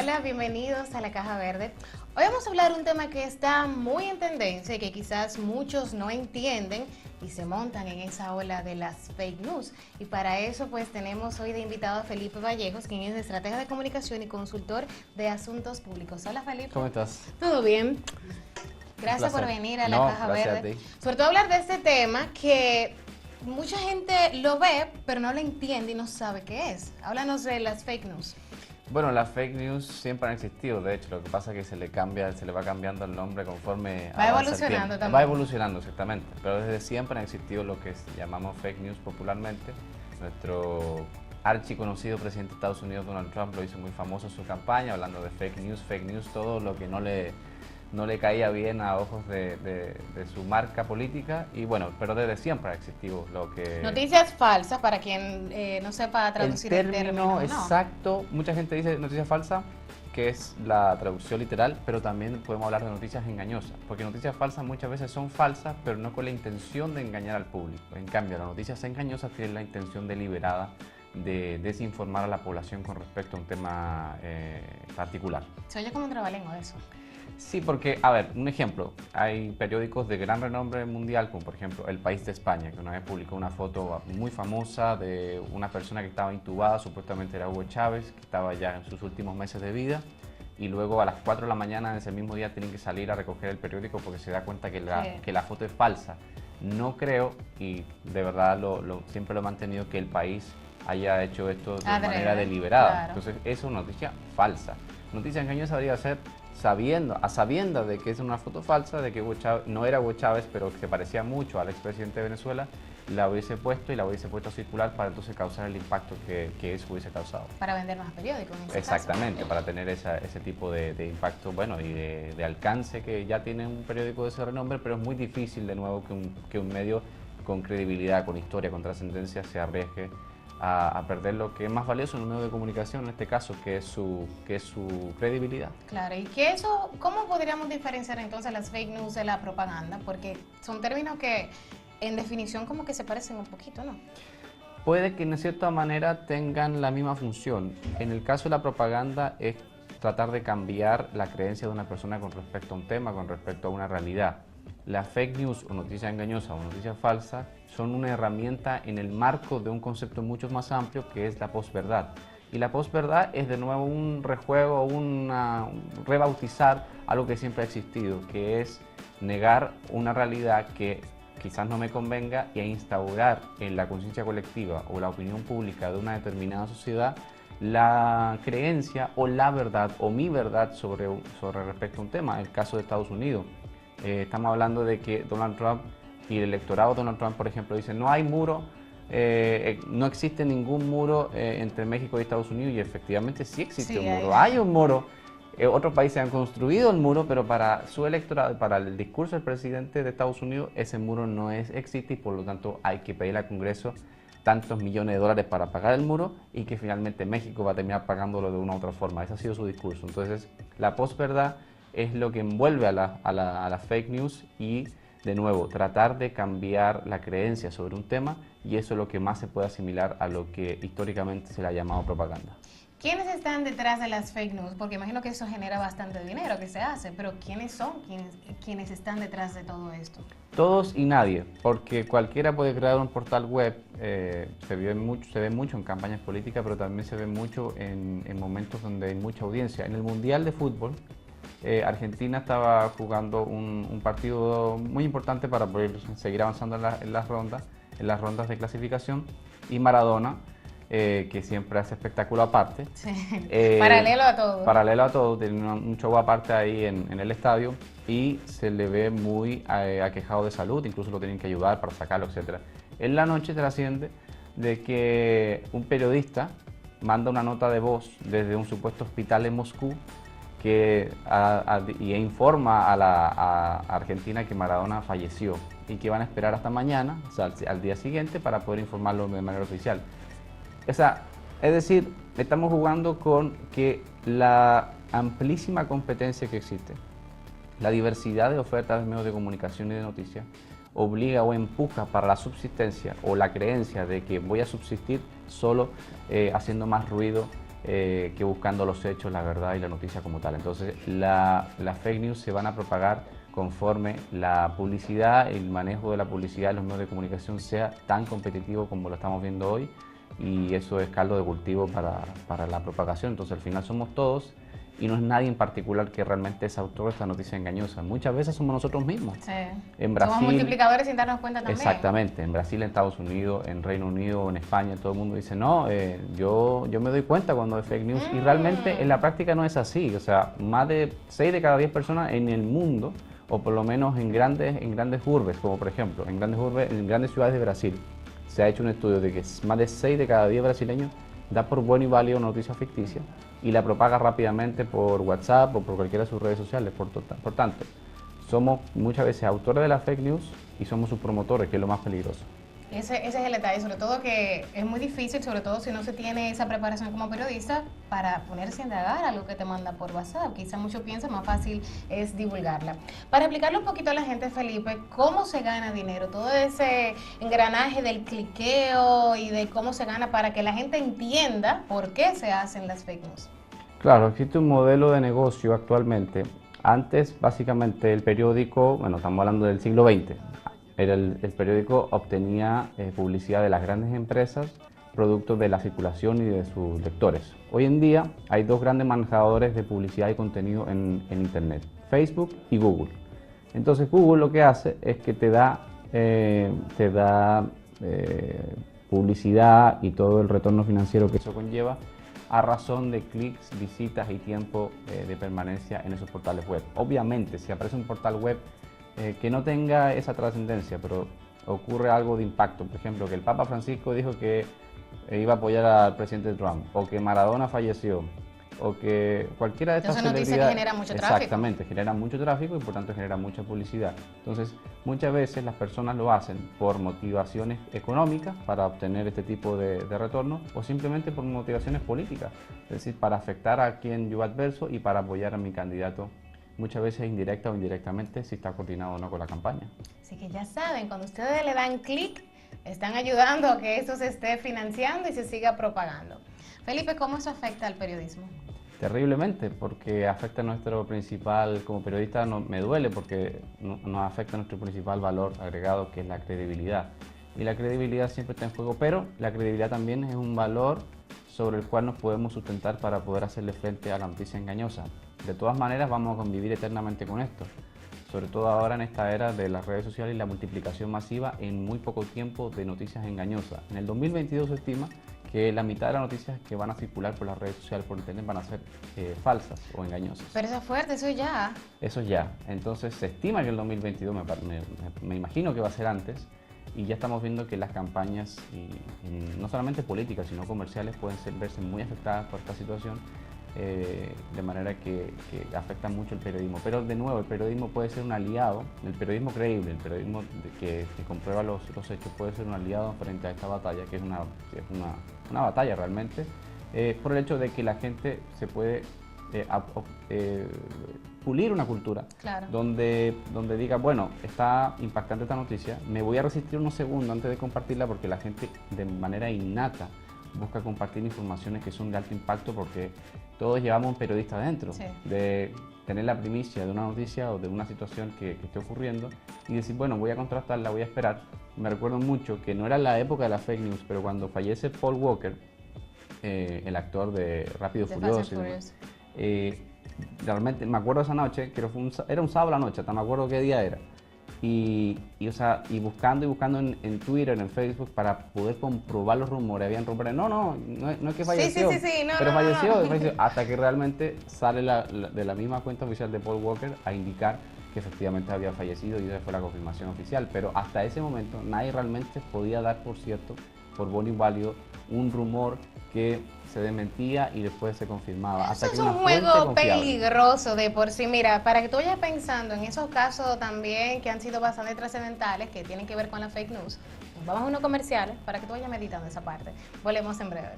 Hola, bienvenidos a La Caja Verde. Hoy vamos a hablar de un tema que está muy en tendencia y que quizás muchos no entienden y se montan en esa ola de las fake news. Y para eso pues tenemos hoy de invitado a Felipe Vallejos, quien es estratega de comunicación y consultor de asuntos públicos. Hola Felipe. ¿Cómo estás? ¿Todo bien? Gracias por venir a La Caja gracias Verde. a ti. Sobre todo hablar de este tema que mucha gente lo ve, pero no lo entiende y no sabe qué es. Háblanos de las fake news. Bueno, las fake news siempre han existido, de hecho, lo que pasa es que se le va cambiando el nombre conforme Va avanza el evolucionando tiempo. también. Va evolucionando, exactamente, pero desde siempre han existido lo que llamamos fake news popularmente. Nuestro archiconocido presidente de Estados Unidos, Donald Trump, lo hizo muy famoso en su campaña, hablando de fake news, todo lo que no le caía bien a ojos de su marca política. Y bueno, pero desde siempre ha existido lo que... Noticias falsas, para quien no sepa traducir el término, ¿no? Exacto, mucha gente dice noticia falsa, que es la traducción literal, pero también podemos hablar de noticias engañosas, porque noticias falsas muchas veces son falsas, pero no con la intención de engañar al público. En cambio, las noticias engañosas tienen la intención deliberada de desinformar a la población con respecto a un tema particular. Se oye como un trabalengua eso. Sí, porque, a ver, un ejemplo, hay periódicos de gran renombre mundial, como por ejemplo El País de España, que una vez publicó una foto muy famosa de una persona que estaba intubada, supuestamente era Hugo Chávez, que estaba ya en sus últimos meses de vida, y luego a las 4 de la mañana de ese mismo día tienen que salir a recoger el periódico porque se da cuenta que la foto es falsa. No creo, y de verdad siempre lo he mantenido, que El País haya hecho esto de manera deliberada. Claro. Entonces, eso es una noticia falsa. Noticia engañosa debería ser a sabiendas de que es una foto falsa, de que Hugo Chávez, no era Hugo Chávez, pero que se parecía mucho al expresidente de Venezuela, la hubiese puesto a circular para entonces causar el impacto que eso hubiese causado. Para vender más periódicos. En ese Exactamente, caso. para tener ese tipo de impacto, bueno, y de alcance que ya tiene un periódico de ese renombre, pero es muy difícil de nuevo que un medio con credibilidad, con historia, con trascendencia se arriesgue a perder lo que es más valioso en un medio de comunicación, en este caso, que es su credibilidad. Claro, y ¿cómo podríamos diferenciar entonces las fake news de la propaganda? Porque son términos que en definición como que se parecen un poquito, ¿no? Puede que en cierta manera tengan la misma función. En el caso de la propaganda es tratar de cambiar la creencia de una persona con respecto a un tema, con respecto a una realidad. Las fake news o noticias engañosas o noticias falsas son una herramienta en el marco de un concepto mucho más amplio que es la posverdad. Y la posverdad es de nuevo un rejuego, un rebautizar algo que siempre ha existido, que es negar una realidad que quizás no me convenga y a instaurar en la conciencia colectiva o la opinión pública de una determinada sociedad la creencia o la verdad o mi verdad sobre respecto a un tema. En el caso de Estados Unidos, estamos hablando de que Donald Trump y el electorado de Donald Trump, por ejemplo, dicen no hay muro, no existe ningún muro entre México y Estados Unidos, y efectivamente sí existe un muro, hay un muro. Otros países han construido el muro, pero para su electorado, para el discurso del presidente de Estados Unidos, ese muro no existe y por lo tanto hay que pedirle al Congreso tantos millones de dólares para pagar el muro y que finalmente México va a terminar pagándolo de una u otra forma. Ese ha sido su discurso. Entonces, la posverdad es lo que envuelve a la fake news y, de nuevo, tratar de cambiar la creencia sobre un tema, y eso es lo que más se puede asimilar a lo que históricamente se le ha llamado propaganda. ¿Quiénes están detrás de las fake news? Porque imagino que eso genera bastante dinero que se hace, pero ¿quiénes son quienes están detrás de todo esto? Todos y nadie, porque cualquiera puede crear un portal web, se ve mucho en campañas políticas, pero también se ve mucho en momentos donde hay mucha audiencia. En el Mundial de Fútbol, Argentina estaba jugando un partido muy importante para poder seguir avanzando en las rondas de clasificación, y Maradona, que siempre hace espectáculo aparte. Sí. Paralelo a todo. Paralelo a todo, tiene un show aparte ahí en el estadio, y se le ve muy aquejado de salud, incluso lo tienen que ayudar para sacarlo, etc. En la noche trasciende de que un periodista manda una nota de voz desde un supuesto hospital en Moscú y informa a Argentina que Maradona falleció y que van a esperar hasta mañana, o sea, al día siguiente, para poder informarlo de manera oficial. O sea, es decir, estamos jugando con que la amplísima competencia que existe, la diversidad de ofertas de medios de comunicación y de noticias, obliga o empuja para la subsistencia o la creencia de que voy a subsistir solo haciendo más ruido que buscando los hechos, la verdad y la noticia como tal. Entonces, las fake news se van a propagar conforme la publicidad, el manejo de la publicidad en los medios de comunicación sea tan competitivo como lo estamos viendo hoy, y eso es caldo de cultivo para la propagación. Entonces, al final somos todos y no es nadie en particular que realmente es autor de esta noticia engañosa. Muchas veces somos nosotros mismos. Sí. En Brasil, somos multiplicadores sin darnos cuenta también. exactamente, en Brasil, en Estados Unidos, en Reino Unido, en España, todo el mundo dice, no, yo me doy cuenta cuando es fake news, y realmente en la práctica no es así. O sea, más de 6 de cada 10 personas en el mundo, o por lo menos en grandes urbes, como por ejemplo, en grandes ciudades de Brasil, se ha hecho un estudio de que más de 6 de cada 10 brasileños da por bueno y válido una noticia ficticia y la propaga rápidamente por WhatsApp o por cualquiera de sus redes sociales. Por tanto, somos muchas veces autores de la fake news y somos sus promotores, que es lo más peligroso. Ese es el detalle, sobre todo que es muy difícil, sobre todo si no se tiene esa preparación como periodista, para ponerse a indagar algo que te manda por WhatsApp. Quizá muchos piensan más fácil es divulgarla. Para explicarle un poquito a la gente, Felipe, cómo se gana dinero, todo ese engranaje del cliqueo y de cómo se gana, para que la gente entienda por qué se hacen las fake news. Claro, existe un modelo de negocio actualmente. Antes, básicamente, el periódico, bueno, estamos hablando del siglo XX, el periódico obtenía publicidad de las grandes empresas, producto de la circulación y de sus lectores. Hoy en día hay dos grandes manejadores de publicidad y contenido en Internet, Facebook y Google. Entonces Google lo que hace es que te da publicidad y todo el retorno financiero que eso conlleva a razón de clics, visitas y tiempo de permanencia en esos portales web. Obviamente, si aparece un portal web que no tenga esa trascendencia, pero ocurre algo de impacto, por ejemplo, que el Papa Francisco dijo que iba a apoyar al presidente Trump, o que Maradona falleció, o que cualquiera de estas celebridades... Entonces, noticia que genera mucho tráfico. Exactamente, genera mucho tráfico y por tanto genera mucha publicidad. Entonces, muchas veces las personas lo hacen por motivaciones económicas, para obtener este tipo de retorno, o simplemente por motivaciones políticas, es decir, para afectar a quien yo adverso y para apoyar a mi candidato, muchas veces indirecta o indirectamente, si está coordinado o no con la campaña. Así que ya saben, cuando ustedes le dan clic, están ayudando a que eso se esté financiando y se siga propagando. Felipe, ¿cómo eso afecta al periodismo? Terriblemente, porque afecta a nuestro principal, como periodista me duele, porque nos afecta a nuestro principal valor agregado, que es la credibilidad. Y la credibilidad siempre está en juego, pero la credibilidad también es un valor sobre el cual nos podemos sustentar para poder hacerle frente a la noticia engañosa. De todas maneras, vamos a convivir eternamente con esto, sobre todo ahora en esta era de las redes sociales y la multiplicación masiva en muy poco tiempo de noticias engañosas. En el 2022 se estima que la mitad de las noticias que van a circular por las redes sociales, por internet, van a ser falsas o engañosas. Pero eso es fuerte, eso ya. Eso ya. Entonces se estima que el 2022, me imagino que va a ser antes, y ya estamos viendo que las campañas, no solamente políticas, sino comerciales, pueden verse muy afectadas por esta situación, de manera que afecta mucho el periodismo. Pero de nuevo, el periodismo puede ser un aliado, el periodismo creíble, el periodismo que comprueba los hechos, puede ser un aliado frente a esta batalla, que es una batalla realmente, por el hecho de que la gente se puede pulir una cultura, claro, donde diga, bueno, está impactante esta noticia, me voy a resistir unos segundos antes de compartirla, porque la gente de manera innata busca compartir informaciones que son de alto impacto, porque todos llevamos un periodista adentro, sí, de tener la primicia de una noticia o de una situación que esté ocurriendo y decir, bueno, voy a contrastarla, voy a esperar. Me recuerdo mucho que no era la época de la fake news, pero cuando fallece Paul Walker, el actor de Rápido y Furioso, realmente me acuerdo esa noche, que era un sábado a la noche, hasta me acuerdo qué día era. Y buscando en Twitter, en Facebook, para poder comprobar los rumores. Habían rumores, no es que falleció, pero falleció, hasta que realmente sale de la misma cuenta oficial de Paul Walker a indicar que efectivamente había fallecido, y esa fue la confirmación oficial. Pero hasta ese momento nadie realmente podía dar por cierto, por bueno y válido, un rumor que se desmentía y después se confirmaba. Eso es un juego peligroso de por sí. Mira, para que tú vayas pensando en esos casos también que han sido bastante trascendentales, que tienen que ver con la fake news, pues vamos a unos comerciales para que tú vayas meditando esa parte. Volvemos en breve.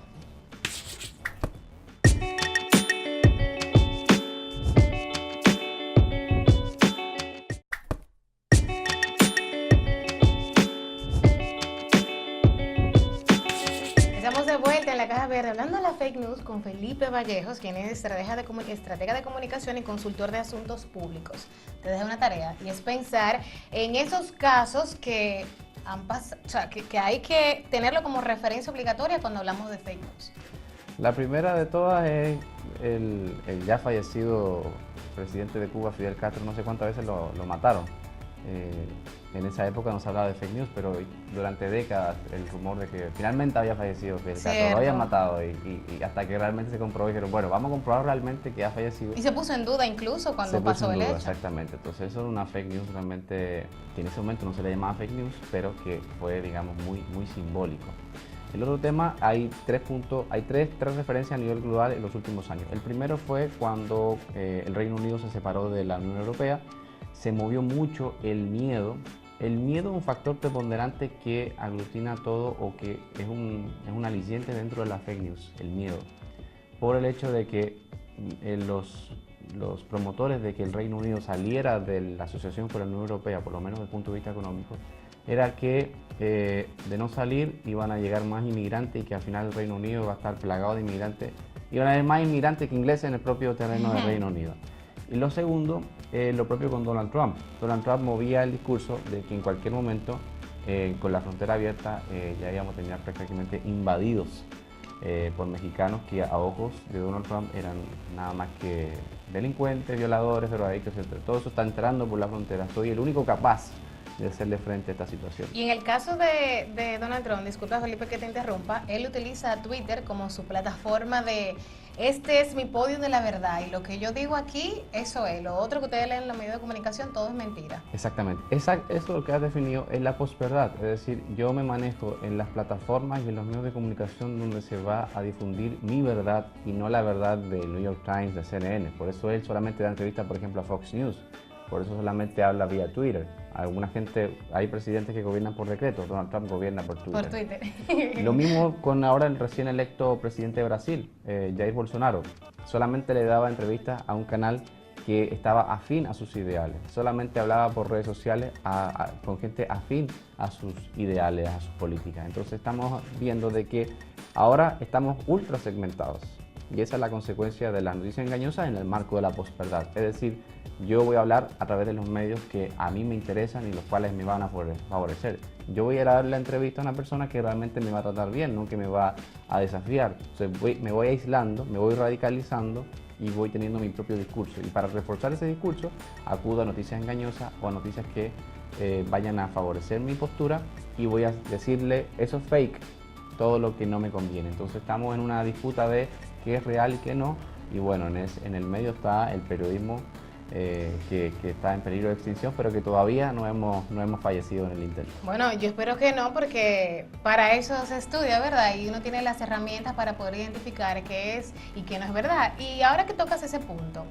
Estamos de vuelta en la Caja Verde hablando de la fake news con Felipe Vallejos, quien es estratega de comunicación y consultor de asuntos públicos. Te dejo una tarea y es pensar en esos casos que han pasado, o sea, que hay que tenerlo como referencia obligatoria cuando hablamos de fake news. La primera de todas es el ya fallecido presidente de Cuba, Fidel Castro. No sé cuántas veces lo mataron. En esa época no se hablaba de fake news, pero durante décadas el rumor de que finalmente había fallecido Fidel Castro, lo habían matado y hasta que realmente se comprobó, dijeron, bueno, vamos a comprobar realmente que ha fallecido. Y se puso en duda incluso cuando pasó el hecho. Exactamente, entonces eso era una fake news realmente, que en ese momento no se le llamaba fake news, pero que fue, digamos, muy simbólico. El otro tema, hay tres referencias a nivel global en los últimos años. El primero fue cuando el Reino Unido se separó de la Unión Europea. Se movió mucho el miedo. El miedo es un factor preponderante que aglutina todo o que es un aliciente dentro de la fake news, el miedo. Por el hecho de que los promotores de que el Reino Unido saliera de la asociación con la Unión Europea, por lo menos desde el punto de vista económico, era que de no salir iban a llegar más inmigrantes y que al final el Reino Unido va a estar plagado de inmigrantes. Iban a haber más inmigrantes que ingleses en el propio terreno del Reino Unido. Y lo segundo, lo propio con Donald Trump. Donald Trump movía el discurso de que en cualquier momento, con la frontera abierta, ya íbamos a terminar prácticamente invadidos por mexicanos que a ojos de Donald Trump eran nada más que delincuentes, violadores, drogadictos, etc. Todo eso está entrando por la frontera. Soy el único capaz de hacerle frente a esta situación. Y en el caso de Donald Trump, disculpa Felipe que te interrumpa, él utiliza Twitter como su plataforma de este es mi podio de la verdad y lo que yo digo aquí, eso es, lo otro que ustedes leen en los medios de comunicación, todo es mentira. Exactamente, eso lo que has definido es la posverdad, es decir, yo me manejo en las plataformas y en los medios de comunicación donde se va a difundir mi verdad y no la verdad del New York Times, de CNN, por eso él solamente da entrevistas, por ejemplo, a Fox News. Por eso solamente habla vía Twitter. Alguna gente, hay presidentes que gobiernan por decreto, Donald Trump gobierna por Twitter. Por Twitter. Lo mismo con ahora el recién electo presidente de Brasil, Jair Bolsonaro. Solamente le daba entrevistas a un canal que estaba afín a sus ideales. Solamente hablaba por redes sociales con gente afín a sus ideales, a sus políticas. Entonces estamos viendo de que ahora estamos ultra segmentados. Y esa es la consecuencia de las noticias engañosas en el marco de la posverdad. Es decir, yo voy a hablar a través de los medios que a mí me interesan y los cuales me van a favorecer. Yo voy a ir a darle la entrevista a una persona que realmente me va a tratar bien, no que me va a desafiar. Entonces me voy aislando, me voy radicalizando y voy teniendo mi propio discurso. Y para reforzar ese discurso, acudo a noticias engañosas o a noticias que vayan a favorecer mi postura y voy a decirle, eso es fake, todo lo que no me conviene. Entonces estamos en una disputa de qué es real y qué no, y bueno, en el medio está el periodismo que está en peligro de extinción, pero que todavía no hemos fallecido en el intento. Bueno, yo espero que no, porque para eso se estudia, ¿verdad? Y uno tiene las herramientas para poder identificar qué es y qué no es verdad. Y ahora que tocas ese punto,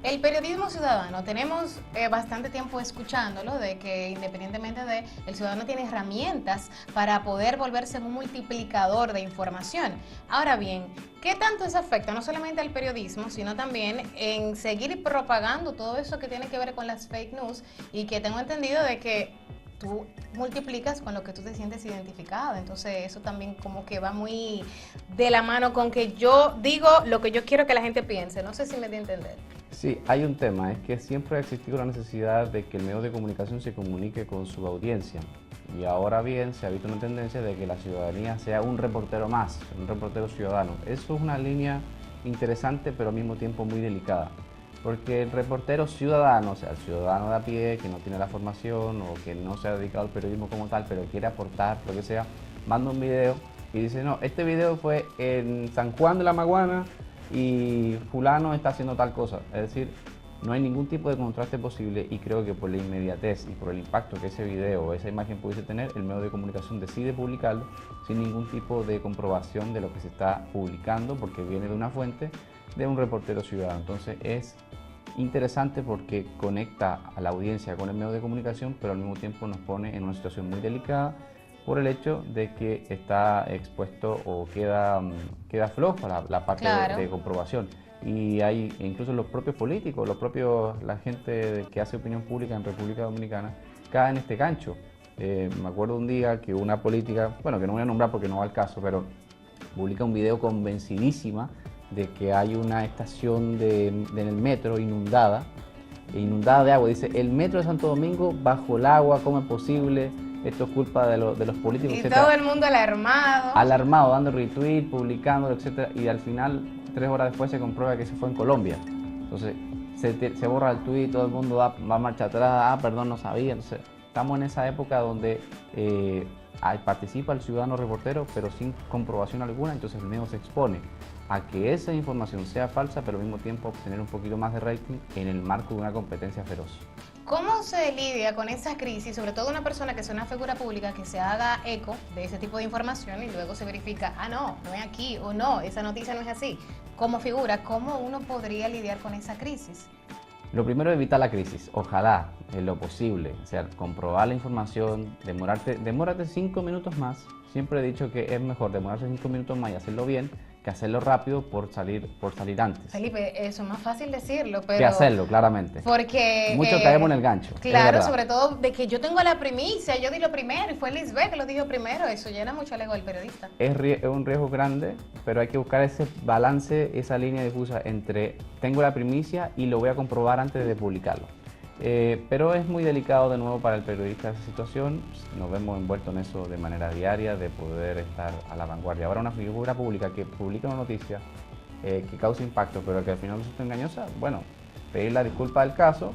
el periodismo ciudadano, tenemos bastante tiempo escuchándolo, de que independientemente de, el ciudadano tiene herramientas para poder volverse un multiplicador de información. Ahora bien, ¿qué tanto eso afecta no solamente al periodismo, sino también en seguir propagando todo eso que tiene que ver con las fake news? Y que tengo entendido de que tú multiplicas con lo que tú te sientes identificado, entonces eso también como que va muy de la mano con que yo digo lo que yo quiero que la gente piense, no sé si me di a entender. Sí, hay un tema, es que siempre ha existido la necesidad de que el medio de comunicación se comunique con su audiencia y ahora bien se ha visto una tendencia de que la ciudadanía sea un reportero más, un reportero ciudadano. Eso es una línea interesante pero al mismo tiempo muy delicada. Porque el reportero ciudadano, o sea, el ciudadano de a pie que no tiene la formación o que no se ha dedicado al periodismo como tal, pero quiere aportar, lo que sea, manda un video y dice, no, este video fue en San Juan de la Maguana y fulano está haciendo tal cosa. Es decir, no hay ningún tipo de contraste posible y creo que por la inmediatez y por el impacto que ese video o esa imagen pudiese tener, el medio de comunicación decide publicarlo sin ningún tipo de comprobación de lo que se está publicando porque viene de una fuente de un reportero ciudadano. Entonces es interesante porque conecta a la audiencia con el medio de comunicación, pero al mismo tiempo nos pone en una situación muy delicada por el hecho de que está expuesto o queda floja la parte de comprobación. Y hay incluso los propios políticos, la gente que hace opinión pública en República Dominicana cae en este gancho. Me acuerdo un día que una política, bueno, que no voy a nombrar porque no va al caso, pero publica un video convencidísima de que hay una estación en el metro inundada de agua. Dice, el metro de Santo Domingo bajo el agua, ¿cómo es posible? Esto es culpa de los políticos, Y etcétera. todo el mundo alarmado. Alarmado, dando retweet, publicando, etcétera. Y al final, 3 horas después, se comprueba que se fue en Colombia. Entonces, se borra el tweet, todo el mundo va marcha atrás, perdón, no sabía. Entonces, estamos en esa época donde participa el ciudadano reportero, pero sin comprobación alguna, entonces el medio se expone a que esa información sea falsa, pero al mismo tiempo obtener un poquito más de rating en el marco de una competencia feroz. ¿Cómo se lidia con esa crisis, sobre todo una persona que sea una figura pública que se haga eco de ese tipo de información y luego se verifica, no es aquí, o no, esa noticia no es así? Como figura, ¿cómo uno podría lidiar con esa crisis? Lo primero es evitar la crisis, ojalá, en lo posible, o sea, comprobar la información, demórate 5 minutos más. Siempre he dicho que es mejor demorarse 5 minutos más y hacerlo bien que hacerlo rápido por salir antes. Felipe, eso es más fácil decirlo, pero... Que hacerlo, claramente. Porque... Muchos caemos en el gancho. Claro, sobre todo de que yo tengo la primicia, yo di lo primero y fue Lisbeth que lo dijo primero, eso llena mucho el ego del periodista. Es un riesgo grande, pero hay que buscar ese balance, esa línea difusa entre tengo la primicia y lo voy a comprobar antes de publicarlo. Pero es muy delicado de nuevo para el periodista esa situación, nos vemos envueltos en eso de manera diaria, de poder estar a la vanguardia. Ahora una figura pública que publica una noticia que causa impacto, pero que al final resulta engañosa, bueno, pedir la disculpa del caso,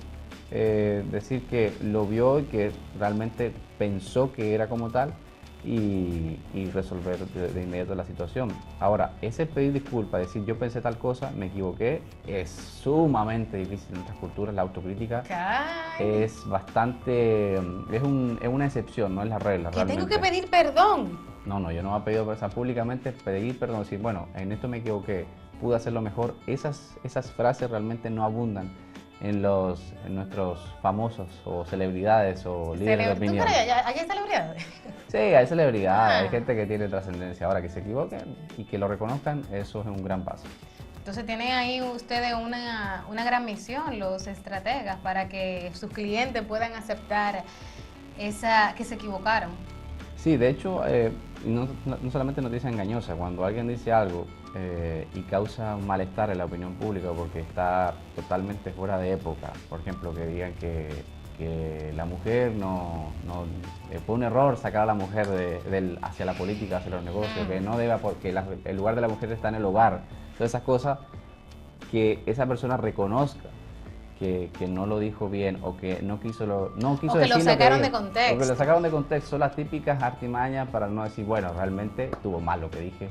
decir que lo vio y que realmente pensó que era como tal y resolver de inmediato la situación. Ahora, ese pedir disculpas, decir yo pensé tal cosa, me equivoqué, es sumamente difícil en nuestras culturas. La autocrítica es bastante, es una excepción, no es la regla. Que tengo que pedir perdón. No, yo no me he pedido públicamente pedir perdón, decir, bueno, en esto me equivoqué, pude hacerlo mejor. Esas frases realmente no abundan en nuestros famosos o celebridades o líderes de opinión. ¿Hay celebridades? Sí, hay celebridades, hay gente que tiene trascendencia. Ahora, que se equivoquen y que lo reconozcan, eso es un gran paso. Entonces tienen ahí ustedes una gran misión, los estrategas, para que sus clientes puedan aceptar que se equivocaron. Sí, de hecho, no solamente noticia engañosa, cuando alguien dice algo y causa un malestar en la opinión pública porque está totalmente fuera de época, por ejemplo, que digan que la mujer fue un error sacar a la mujer hacia la política, hacia los negocios, que no debe, porque el lugar de la mujer está en el hogar, todas esas cosas, que esa persona reconozca que no lo dijo bien o que no quiso decir que lo sacaron de contexto. Porque lo sacaron de contexto, son las típicas artimañas para no decir, bueno, realmente estuvo mal lo que dije,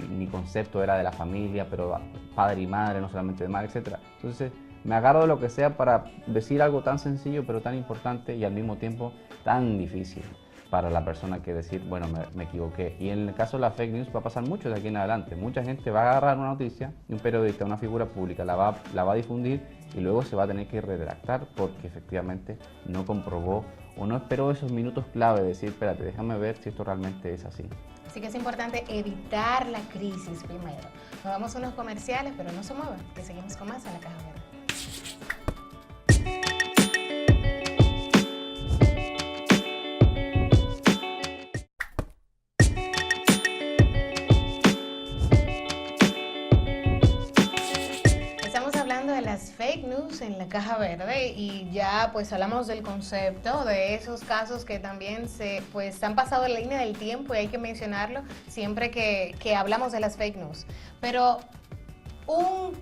mi concepto era de la familia, pero padre y madre, no solamente de madre, etc. Entonces me agarro de lo que sea para decir algo tan sencillo pero tan importante y al mismo tiempo tan difícil para la persona que decir, bueno, me equivoqué. Y en el caso de la fake news va a pasar mucho de aquí en adelante. Mucha gente va a agarrar una noticia y un periodista, una figura pública, la va a difundir y luego se va a tener que redactar porque efectivamente no comprobó o no esperó esos minutos clave de decir, espérate, déjame ver si esto realmente es así. Así que es importante evitar la crisis primero. Nos vamos a unos comerciales, pero no se muevan, que seguimos con más en La Caja Verde. Fake news en La Caja Verde y ya pues hablamos del concepto de esos casos que también pues han pasado la línea del tiempo y hay que mencionarlo siempre que hablamos de las fake news. Pero un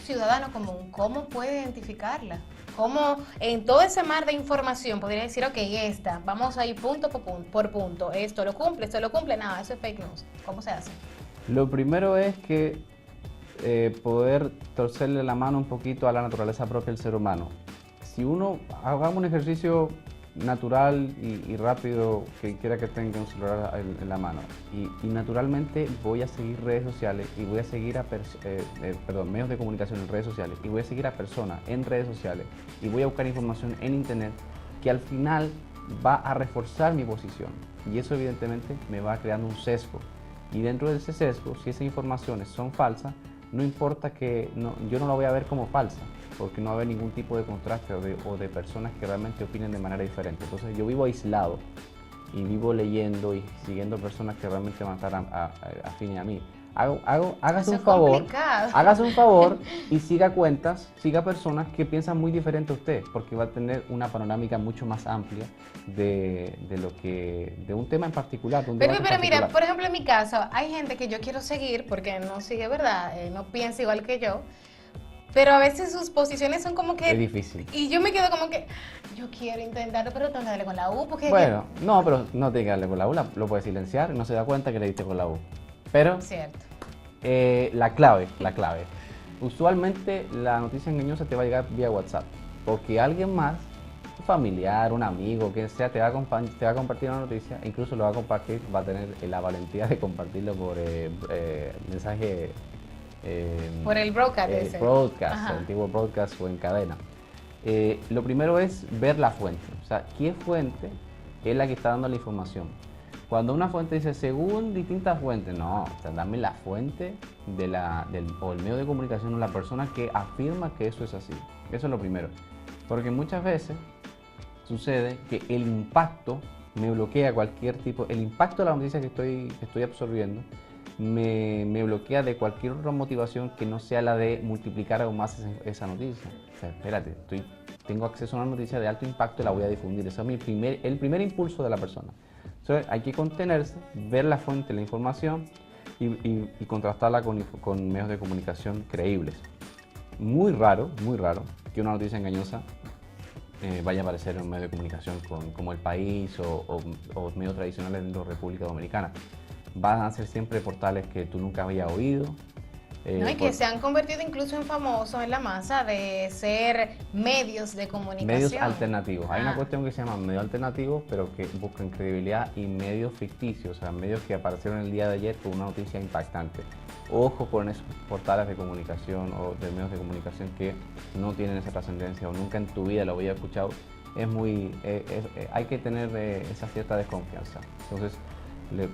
ciudadano común, ¿cómo puede identificarla? ¿Cómo en todo ese mar de información podría decir, ok, vamos a ir punto por punto, esto lo cumple, nada, eso es fake news? ¿Cómo se hace? Lo primero es que poder torcerle la mano un poquito a la naturaleza propia del ser humano. Si uno haga un ejercicio natural y rápido, que quiera que tenga un celular en la mano, y naturalmente voy a seguir redes sociales y voy a seguir medios de comunicación en redes sociales y voy a seguir a personas en redes sociales y voy a buscar información en internet que al final va a reforzar mi posición y eso evidentemente me va creando un sesgo. Y dentro de ese sesgo, si esas informaciones son falsas, no importa yo no la voy a ver como falsa, porque no va a haber ningún tipo de contraste o de personas que realmente opinen de manera diferente. Entonces yo vivo aislado y vivo leyendo y siguiendo personas que realmente van a estar afines a mí. Hágase un favor y siga cuentas, siga personas que piensan muy diferente a usted, porque va a tener una panorámica mucho más amplia de un tema en particular. Pero mira, por ejemplo, en mi caso, hay gente que yo quiero seguir porque no sigue, ¿verdad? No piensa igual que yo. Pero a veces sus posiciones son como que... Es difícil. Y yo me quedo como que, yo quiero intentarlo, pero tengo que darle con la U, porque... Bueno, no, pero no tiene que darle con la U, lo puede silenciar y no se da cuenta que le diste con la U. Pero... Cierto. La clave. Usualmente la noticia engañosa te va a llegar vía WhatsApp, porque alguien más, un familiar, un amigo, quien sea, te va a compartir una noticia, e incluso lo va a compartir, va a tener la valentía de compartirlo por mensaje... por el broadcast. El antiguo broadcast o en cadena. Lo primero es ver la fuente, o sea, ¿qué fuente es la que está dando la información? Cuando una fuente dice según distintas fuentes, no, o sea, dame la fuente o el medio de comunicación o la persona que afirma que eso es así. Eso es lo primero. Porque muchas veces sucede que el impacto me bloquea cualquier tipo, el impacto de la noticia que estoy absorbiendo me bloquea de cualquier otra motivación que no sea la de multiplicar aún más esa noticia. O sea, espérate, tengo acceso a una noticia de alto impacto y la voy a difundir. Ese es el primer impulso de la persona. Entonces hay que contenerse, ver la fuente de la información y contrastarla con medios de comunicación creíbles. Muy raro que una noticia engañosa vaya a aparecer en un medio de comunicación como El País o medios tradicionales de la República Dominicana. Van a ser siempre portales que tú nunca habías oído. No, y que se han convertido incluso en famosos en la masa de ser medios de comunicación. Medios alternativos. Hay una cuestión que se llama medios alternativos, pero que buscan credibilidad, y medios ficticios, o sea, medios que aparecieron el día de ayer con una noticia impactante. Ojo con esos portales de comunicación o de medios de comunicación que no tienen esa trascendencia o nunca en tu vida lo había escuchado. Hay que tener esa cierta desconfianza. Entonces,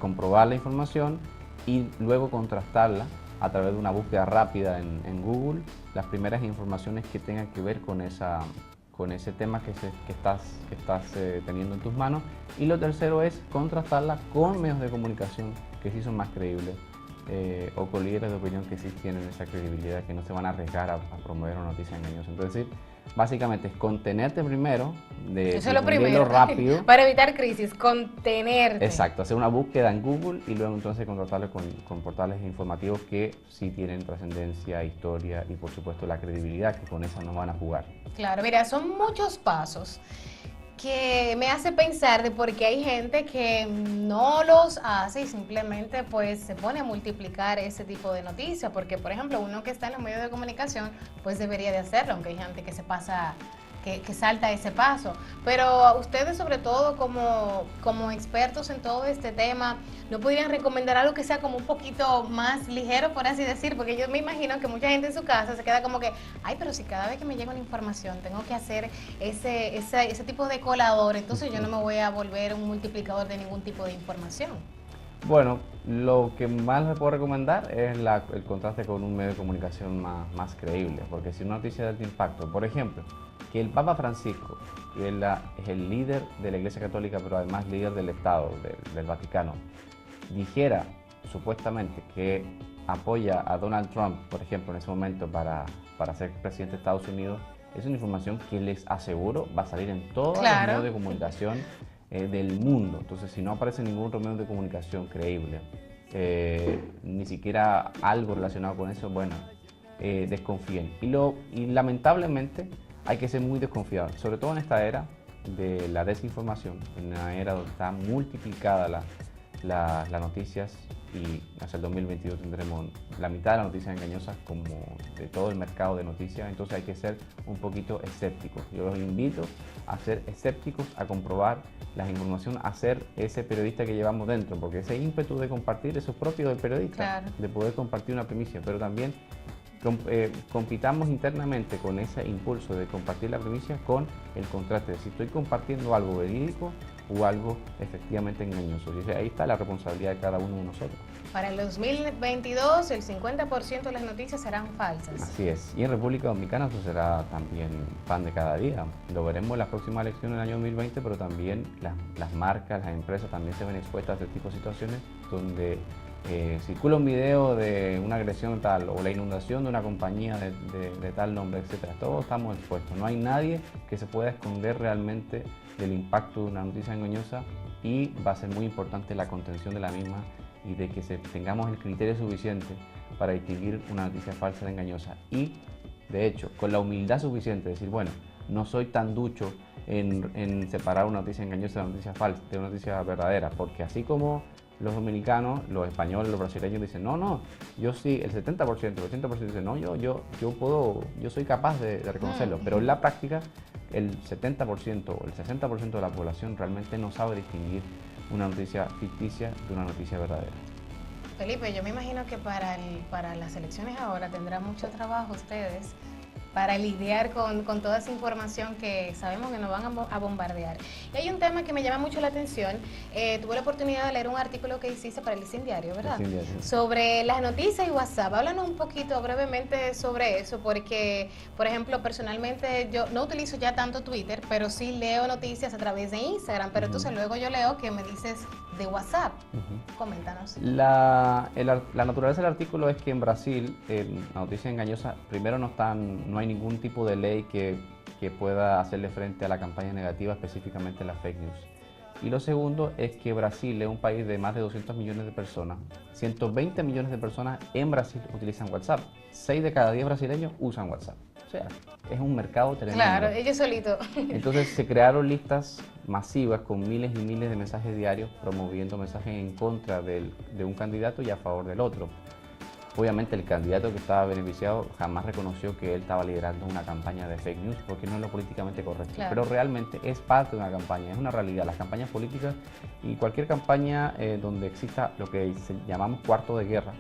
comprobar la información y luego contrastarla a través de una búsqueda rápida en Google, las primeras informaciones que tengan que ver con ese tema que estás teniendo en tus manos. Y lo tercero es contrastarla con medios de comunicación que sí son más creíbles o con líderes de opinión que sí tienen esa credibilidad, que no se van a arriesgar a promover una noticia engañosa. Entonces, básicamente es contenerte primero, eso es lo primero, rápido. Para evitar crisis, contenerte. Exacto, hacer una búsqueda en Google y luego entonces contratarlo con portales informativos que sí tienen trascendencia, historia y por supuesto la credibilidad, que con esa no van a jugar. Claro, mira, son muchos pasos que me hace pensar de por qué hay gente que no los hace y simplemente pues se pone a multiplicar ese tipo de noticias, porque por ejemplo uno que está en los medios de comunicación pues debería de hacerlo, aunque hay gente que se pasa, que salta ese paso. Pero ustedes, sobre todo como expertos en todo este tema, ¿no podrían recomendar algo que sea como un poquito más ligero, por así decir? Porque yo me imagino que mucha gente en su casa se queda como que, ay, pero si cada vez que me llega una información tengo que hacer ese tipo de colador, entonces yo no me voy a volver un multiplicador de ningún tipo de información. Bueno, lo que más les puedo recomendar es el contraste con un medio de comunicación más creíble, porque si una noticia de alto impacto, por ejemplo, que el Papa Francisco, que es el líder de la Iglesia Católica, pero además líder del Estado, del Vaticano, dijera supuestamente que apoya a Donald Trump, por ejemplo, en ese momento para ser presidente de Estados Unidos, es una información que les aseguro va a salir en todos los medios de comunicación del mundo. Entonces, si no aparece ningún otro medio de comunicación creíble, ni siquiera algo relacionado con eso, bueno, desconfíen. Y lamentablemente hay que ser muy desconfiados, sobre todo en esta era de la desinformación, en una era donde está multiplicada las noticias, y hasta el 2022 tendremos la mitad de las noticias engañosas como de todo el mercado de noticias. Entonces hay que ser un poquito escépticos. Yo los invito a ser escépticos, a comprobar las informaciones, a ser ese periodista que llevamos dentro, porque ese ímpetu de compartir, eso es propio del periodista, claro, de poder compartir una primicia, pero también compitamos internamente con ese impulso de compartir la primicia con el contraste. Si estoy compartiendo algo verídico, o algo efectivamente engañoso. Y ahí está la responsabilidad de cada uno de nosotros. Para el 2022, el 50% de las noticias serán falsas. Así es. Y en República Dominicana eso será también pan de cada día. Lo veremos en las próximas elecciones del año 2020, pero también las marcas, las empresas también se ven expuestas a este tipo de situaciones donde circula un video de una agresión tal o la inundación de una compañía de tal nombre, etcétera. Todos estamos expuestos. No hay nadie que se pueda esconder realmente del impacto de una noticia engañosa y va a ser muy importante la contención de la misma y de que tengamos el criterio suficiente para distinguir una noticia falsa de engañosa y, de hecho, con la humildad suficiente, decir, bueno, no soy tan ducho en separar una noticia engañosa de una noticia falsa, de una noticia verdadera, porque así como los dominicanos, los españoles, los brasileños dicen, no, yo sí, el 70%, el 80% dicen, no, yo soy capaz de reconocerlo, pero en la práctica el 70% o el 60% de la población realmente no sabe distinguir una noticia ficticia de una noticia verdadera. Felipe, yo me imagino que para las elecciones ahora tendrán mucho trabajo ustedes para lidiar con toda esa información que sabemos que nos van a bombardear. Y hay un tema que me llama mucho la atención. Tuve la oportunidad de leer un artículo que hiciste para el Listín Diario, ¿verdad? Listín Diario. Sobre las noticias y WhatsApp. Háblanos un poquito brevemente sobre eso, porque, por ejemplo, personalmente yo no utilizo ya tanto Twitter, pero sí leo noticias a través de Instagram, pero entonces luego yo leo que me dices de WhatsApp. Coméntanos. La naturaleza del artículo es que en Brasil la noticia engañosa, primero no hay ningún tipo de ley que pueda hacerle frente a la campaña negativa, específicamente la fake news. Y lo segundo es que Brasil es un país de más de 200 millones de personas. 120 millones de personas en Brasil utilizan WhatsApp. 6 de cada 10 brasileños usan WhatsApp. O sea, es un mercado tremendo. Claro, ellos solitos. Entonces se crearon listas masivas con miles y miles de mensajes diarios promoviendo mensajes en contra de un candidato y a favor del otro. Obviamente el candidato que estaba beneficiado jamás reconoció que él estaba liderando una campaña de fake news porque no es lo políticamente correcto, claro. Pero realmente es parte de una campaña, es una realidad. Las campañas políticas y cualquier campaña donde exista lo que llamamos cuarto de guerra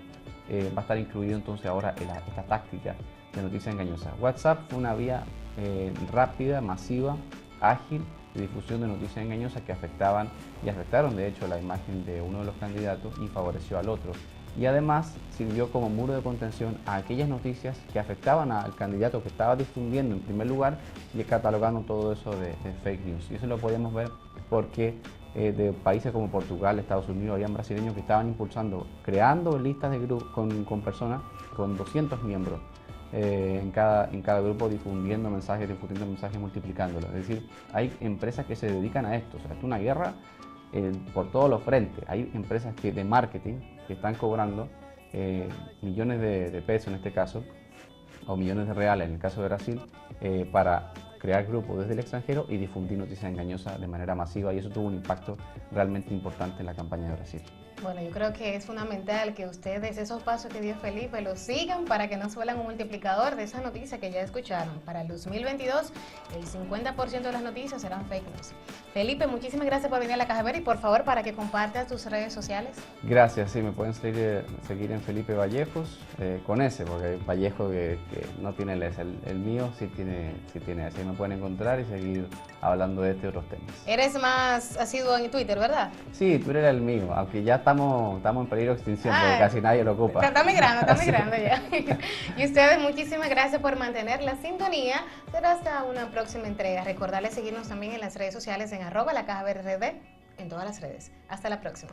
va a estar incluido entonces ahora en esta táctica de noticias engañosas. WhatsApp fue una vía rápida, masiva, ágil de difusión de noticias engañosas que afectaron de hecho la imagen de uno de los candidatos y favoreció al otro. Y además sirvió como muro de contención a aquellas noticias que afectaban al candidato que estaba difundiendo en primer lugar y catalogando todo eso de fake news. Y eso lo podíamos ver porque de países como Portugal, Estados Unidos, habían brasileños que estaban impulsando, creando listas de grupos con personas, con 200 miembros en cada grupo difundiendo mensajes, multiplicándolos. Es decir, hay empresas que se dedican a esto. O sea, es una guerra por todos los frentes. Hay empresas de marketing que están cobrando millones de pesos en este caso, o millones de reales en el caso de Brasil, para crear grupos desde el extranjero y difundir noticias engañosas de manera masiva, y eso tuvo un impacto realmente importante en la campaña de Brasil. Bueno, yo creo que es fundamental que ustedes esos pasos que dio Felipe los sigan para que no se vuelvan un multiplicador de esa noticia que ya escucharon. Para el 2022, el 50% de las noticias serán fake news. Felipe, muchísimas gracias por venir a La Caja Verde y por favor para que compartas tus redes sociales. Gracias, sí, me pueden seguir en Felipe Vallejos, con ese, porque Vallejo que no tiene el S, el mío sí tiene ese. Ahí me pueden encontrar y seguir hablando de otros temas. Eres más asiduo en Twitter, ¿verdad? Sí, Twitter era el mío, aunque ya estamos en peligro de extinción porque casi nadie lo ocupa. Está migrando ya. Y ustedes, muchísimas gracias por mantener la sintonía. Será hasta una próxima entrega. Recordarles seguirnos también en las redes sociales en @lacajaverde en todas las redes. Hasta la próxima.